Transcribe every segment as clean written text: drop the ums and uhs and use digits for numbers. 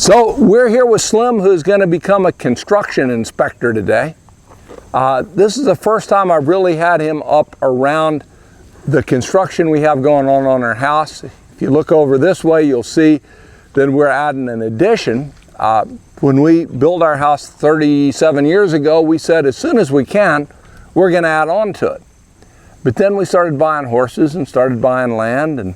So we're here with Slim, who's going to become a construction inspector today. This is the first time I've really had him up around the construction we have going on our house. If you look over this way, you'll see that we're adding an addition. When we built our house 37 years ago, we said as soon as we can, we're going to add on to it. But then we started buying horses and started buying land and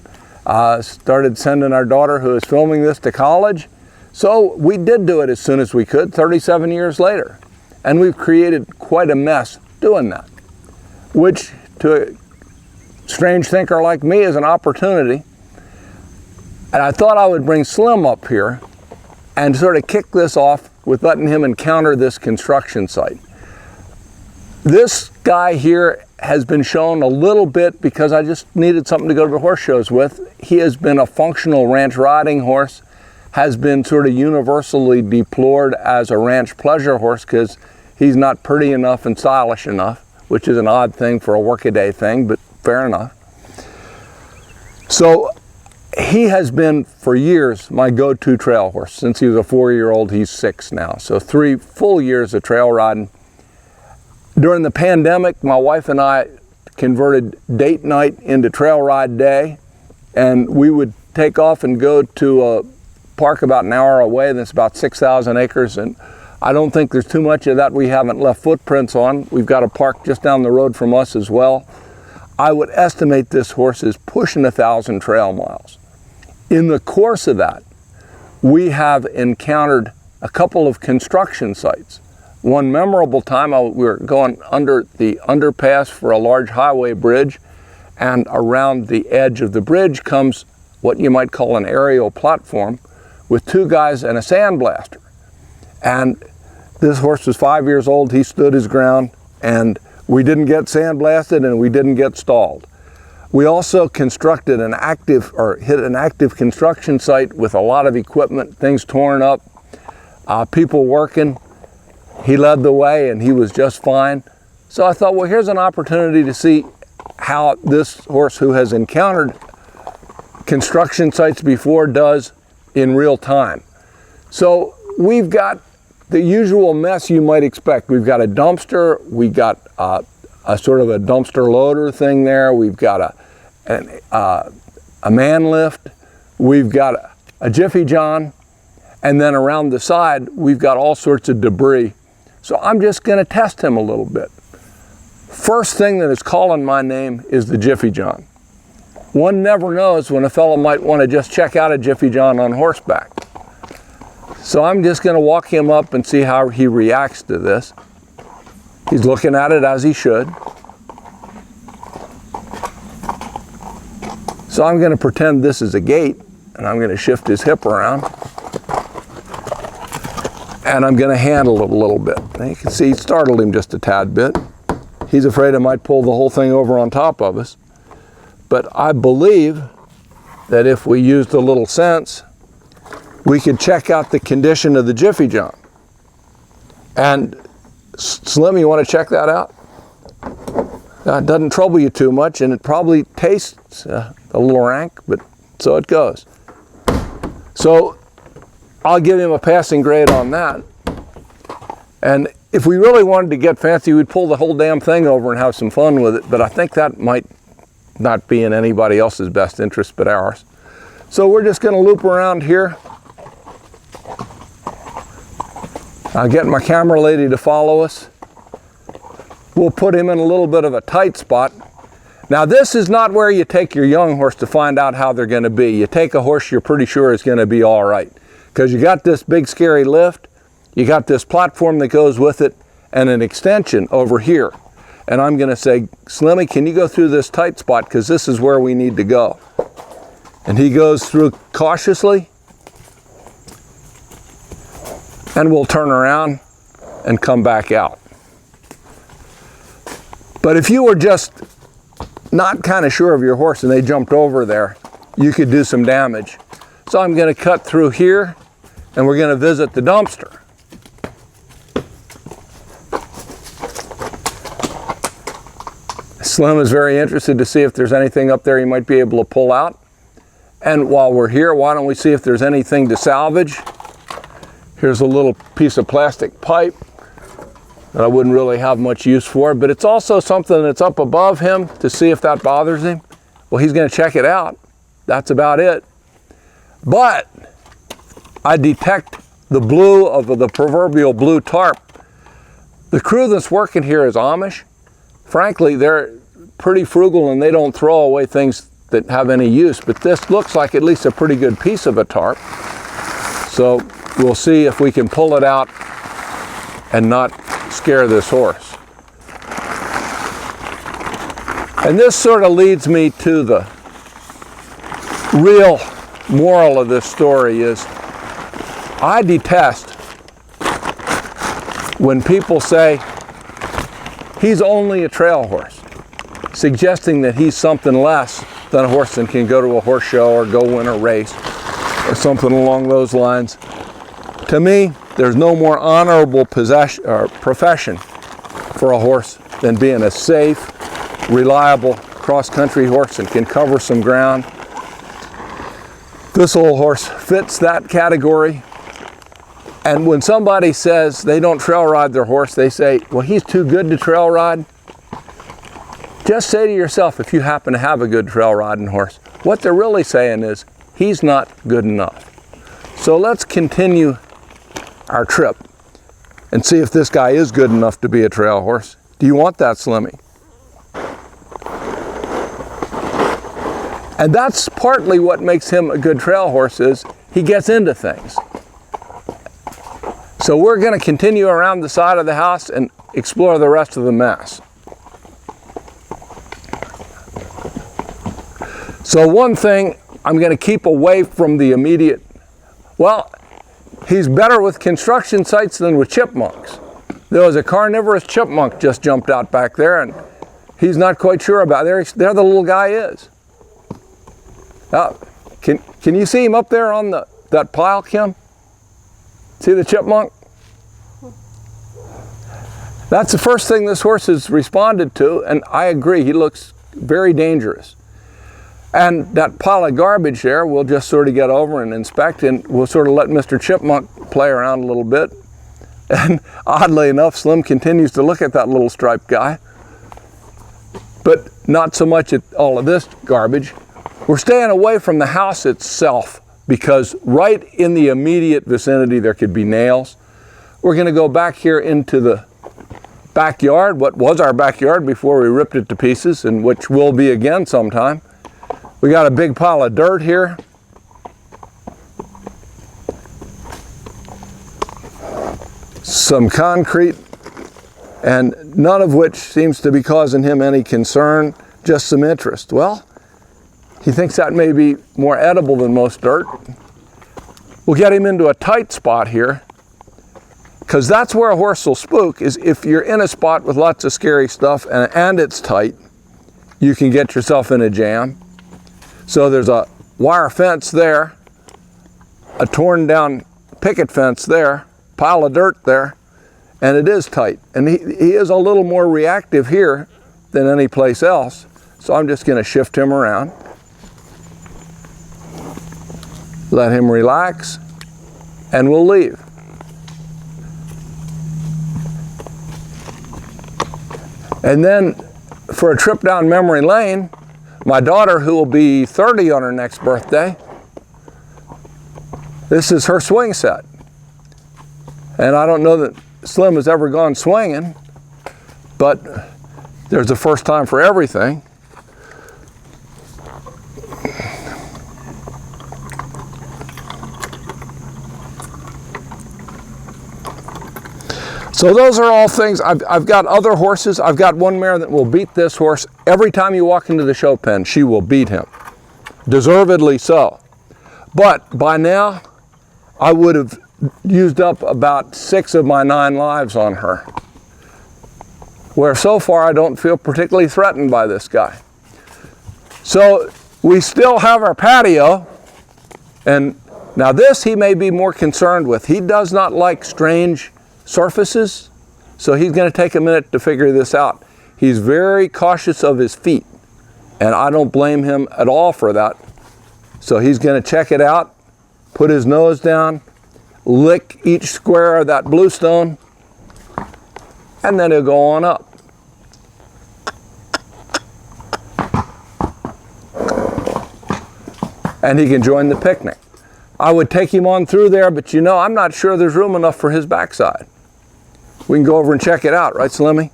started sending our daughter, who is filming this, to college. So we did do it as soon as we could, 37 years later. And we've created quite a mess doing that, which to a strange thinker like me is an opportunity. And I thought I would bring Slim up here and sort of kick this off with letting him encounter this construction site. This guy here has been shown a little bit because I just needed something to go to the horse shows with. He has been a functional ranch riding horse, has been sort of universally deplored as a ranch pleasure horse because he's not pretty enough and stylish enough, which is an odd thing for a workaday thing, but fair enough. So he has been for years my go-to trail horse. Since he was a 4-year-old, he's 6 now. So 3 full years of trail riding. During the pandemic, my wife and I converted date night into trail ride day, and we would take off and go to a park about an hour away. That's about 6,000 acres, and I don't think there's too much of that we haven't left footprints on. We've got a park just down the road from us as well. I would estimate this horse is pushing 1,000 trail miles. In the course of that, we have encountered a couple of construction sites. One memorable time, we were going under the underpass for a large highway bridge, and around the edge of the bridge comes what you might call an aerial platform with 2 guys and a sandblaster. And this horse was 5 years old. He stood his ground, and we didn't get sandblasted and we didn't get stalled. We also constructed hit an active construction site with a lot of equipment, things torn up, people working. He led the way and he was just fine. So I thought, well, here's an opportunity to see how this horse, who has encountered construction sites before, does in real time. So we've got the usual mess you might expect. We've got a dumpster, we got a sort of a dumpster loader thing there, we've got a man lift, we've got a Jiffy John, and then around the side we've got all sorts of debris. So I'm just going to test him a little bit. First thing that is calling my name is the Jiffy John. One never knows when a fellow might want to just check out a Jiffy John on horseback. So I'm just going to walk him up and see how he reacts to this. He's looking at it as he should. So I'm going to pretend this is a gate, and I'm going to shift his hip around. And I'm going to handle it a little bit. Now you can see it startled him just a tad bit. He's afraid I might pull the whole thing over on top of us. But I believe that if we used a little sense, we could check out the condition of the Jiffy John. And Slim, you want to check that out? It doesn't trouble you too much, and it probably tastes a little rank, but so it goes. So I'll give him a passing grade on that. And if we really wanted to get fancy, we'd pull the whole damn thing over and have some fun with it, but I think that might not be in anybody else's best interest but ours. So we're just going to loop around here. I'll get my camera lady to follow us. We'll put him in a little bit of a tight spot. Now this is not where you take your young horse to find out how they're going to be. You take a horse you're pretty sure is going to be all right, because you got this big scary lift, you got this platform that goes with it, and an extension over here. And I'm going to say, Slimmy, can you go through this tight spot, because this is where we need to go. And he goes through cautiously, and we'll turn around and come back out. But if you were just not kind of sure of your horse and they jumped over there, you could do some damage. So I'm going to cut through here, and we're going to visit the dumpster. Slim is very interested to see if there's anything up there he might be able to pull out. And while we're here, why don't we see if there's anything to salvage? Here's a little piece of plastic pipe that I wouldn't really have much use for, but it's also something that's up above him to see if that bothers him. Well, he's going to check it out. That's about it. But I detect the blue of the proverbial blue tarp. The crew that's working here is Amish. Frankly, they're pretty frugal and they don't throw away things that have any use, but this looks like at least a pretty good piece of a tarp. So we'll see if we can pull it out and not scare this horse. And this sort of leads me to the real moral of this story is I detest when people say he's only a trail horse, suggesting that he's something less than a horse that can go to a horse show or go win a race or something along those lines. To me, there's no more honorable profession for a horse than being a safe, reliable cross-country horse and can cover some ground. This old horse fits that category. And when somebody says they don't trail ride their horse, they say, well, he's too good to trail ride. Just say to yourself, if you happen to have a good trail riding horse, what they're really saying is, he's not good enough. So let's continue our trip and see if this guy is good enough to be a trail horse. Do you want that, Slimmy? And that's partly what makes him a good trail horse is he gets into things. So we're going to continue around the side of the house and explore the rest of the mess. So one thing, I'm going to keep away from the immediate, well, he's better with construction sites than with chipmunks. There was a carnivorous chipmunk just jumped out back there and he's not quite sure about it. There the little guy is. Can you see him up there on that pile, Kim? See the chipmunk? That's the first thing this horse has responded to, and I agree, he looks very dangerous. And that pile of garbage there, we'll just sort of get over and inspect, and we'll sort of let Mr. Chipmunk play around a little bit. And oddly enough, Slim continues to look at that little striped guy, but not so much at all of this garbage. We're staying away from the house itself because right in the immediate vicinity there could be nails. We're going to go back here into the backyard, what was our backyard before we ripped it to pieces, and which will be again sometime. We got a big pile of dirt here. Some concrete, and none of which seems to be causing him any concern, just some interest. Well, he thinks that may be more edible than most dirt. We'll get him into a tight spot here, because that's where a horse will spook, is if you're in a spot with lots of scary stuff and it's tight, you can get yourself in a jam. So there's a wire fence there, a torn down picket fence there, pile of dirt there, and it is tight. And he is a little more reactive here than any place else. So I'm just going to shift him around. Let him relax, and we'll leave. And then for a trip down memory lane, my daughter, who will be 30 on her next birthday, this is her swing set. And I don't know that Slim has ever gone swinging, but there's a first time for everything. So those are all things. I've got other horses. I've got one mare that will beat this horse. Every time you walk into the show pen, she will beat him. Deservedly so. But by now, I would have used up about 6 of my 9 lives on her. Where so far I don't feel particularly threatened by this guy. So we still have our patio. And now this he may be more concerned with. He does not like strange surfaces, so he's going to take a minute to figure this out. He's very cautious of his feet, and I don't blame him at all for that. So he's going to check it out, put his nose down. lick each square of that bluestone, and then he'll go on up. And he can join the picnic. I would take him on through there, but you know, I'm not sure there's room enough for his backside. We can go over and check it out, right, Slimmy?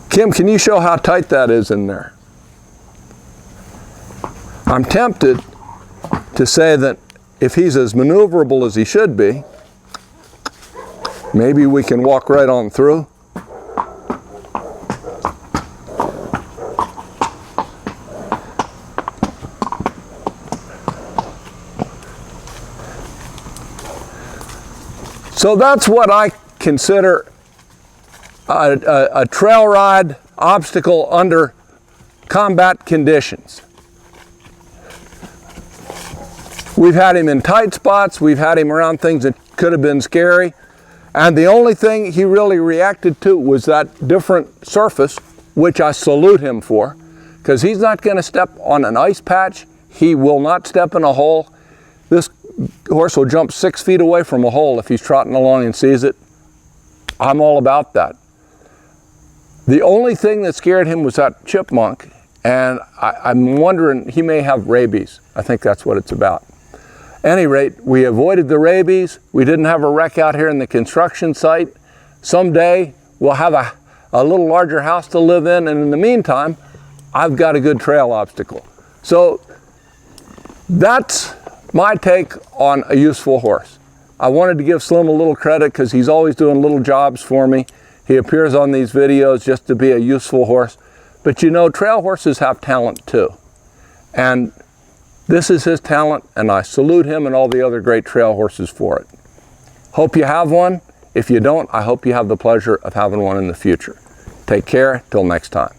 Kim, can you show how tight that is in there? I'm tempted to say that if he's as maneuverable as he should be, maybe we can walk right on through. So that's what I consider a trail ride obstacle under combat conditions. We've had him in tight spots, we've had him around things that could have been scary, and the only thing he really reacted to was that different surface, which I salute him for, because he's not going to step on an ice patch, he will not step in a hole. This horse will jump 6 feet away from a hole if he's trotting along and sees it. I'm all about that. The only thing that scared him was that chipmunk, and I'm wondering, he may have rabies. I think that's what it's about. At any rate, we avoided the rabies. We didn't have a wreck out here in the construction site. Someday we'll have a little larger house to live in, and in the meantime, I've got a good trail obstacle. So that's my take on a useful horse. I wanted to give Slim a little credit because he's always doing little jobs for me. He appears on these videos just to be a useful horse. But you know, trail horses have talent too. And this is his talent, and I salute him and all the other great trail horses for it. Hope you have one. If you don't, I hope you have the pleasure of having one in the future. Take care, till next time.